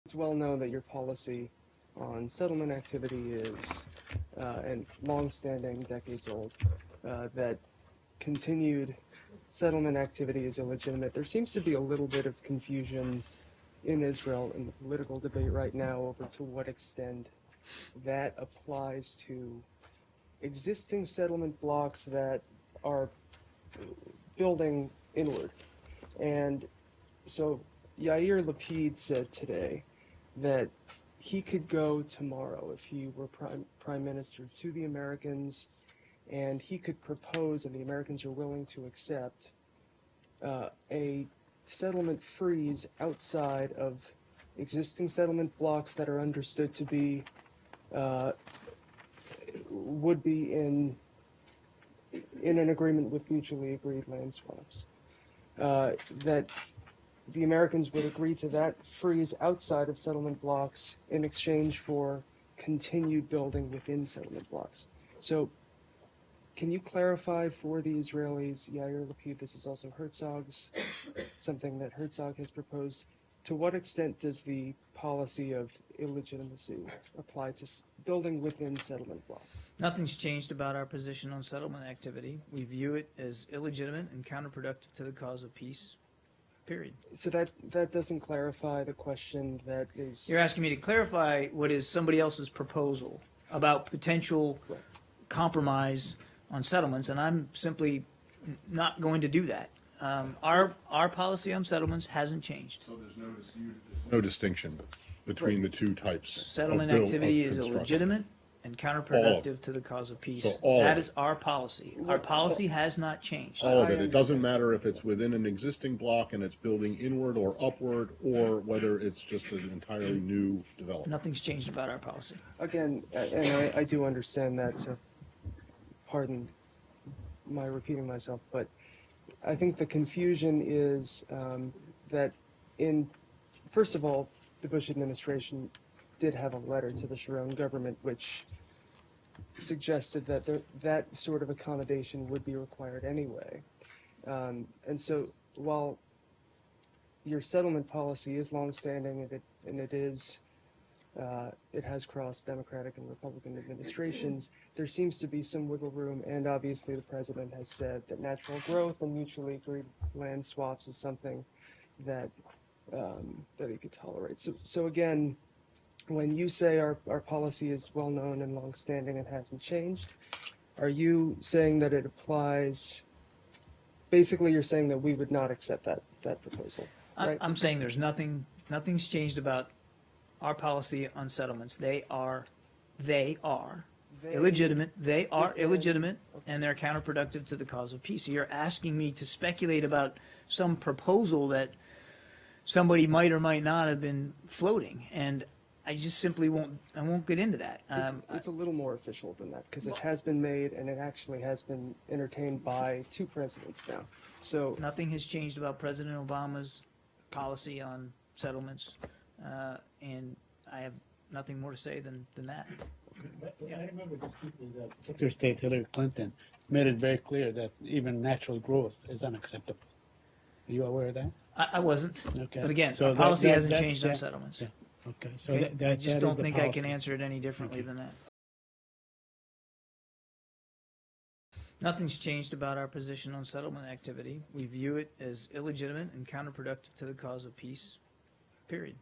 It's well known that your policy on settlement activity is and long-standing, decades old, that continued settlement activity is illegitimate. There seems to be a little bit of confusion in Israel in the political debate right now over to what extent that applies to existing settlement blocks that are building inward. And so Yair Lapid said today that he could go tomorrow if he were prime minister to the Americans, and he could propose, and the Americans are willing to accept, a settlement freeze outside of existing settlement blocks that are understood to be would be in an agreement with mutually agreed land swaps. That the Americans would agree to that freeze outside of settlement blocks in exchange for continued building within settlement blocks. So can you clarify for the Israelis, Yair Lapid, this is also Herzog's, something that Herzog has proposed, to what extent does the policy of illegitimacy apply to building within settlement blocks? Nothing's changed about our position on settlement activity. We view it as illegitimate and counterproductive to the cause of peace, period. So that doesn't clarify the question that is... You're asking me to clarify what is somebody else's proposal about potential compromise on settlements, and I'm simply not going to do that. Our policy on settlements hasn't changed. So there's no distinction between the two types. Settlement activity is illegitimate and counterproductive to the cause of peace. So that is our policy. Our policy has not changed. All of it. It doesn't matter if it's within an existing block and it's building inward or upward, or whether it's just an entirely new development. Nothing's changed about our policy. Again, and I do understand that, so pardon my repeating myself, but I think the confusion is that first of all, the Bush administration did have a letter to the Sharon government which suggested that that sort of accommodation would be required anyway. And so while your settlement policy is longstanding and it has crossed Democratic and Republican administrations, there seems to be some wiggle room, and obviously the president has said that natural growth and mutually agreed land swaps is something that he could tolerate. So again, when you say our policy is well known and long-standing and hasn't changed, are you saying that it applies? Basically, you're saying that we would not accept that proposal, right? I'm saying nothing's changed about our policy on settlements. They are illegitimate. They are illegitimate, and they're counterproductive to the cause of peace. So you're asking me to speculate about some proposal that somebody might or might not have been floating, and I just simply won't get into that. It's a little more official than that, because it has been made and it actually has been entertained by two presidents now. So nothing has changed about President Obama's policy on settlements, and I have nothing more to say than that. I remember distinctly that Secretary of State Hillary Clinton made it very clear that even natural growth is unacceptable. Are you aware of that? I wasn't. Okay. But again, So our policy that's hasn't changed on settlements. Yeah. Okay. So Okay? I just don't think I can answer. answer it any differently than that. Nothing's changed about our position on settlement activity. We view it as illegitimate and counterproductive to the cause of peace, period.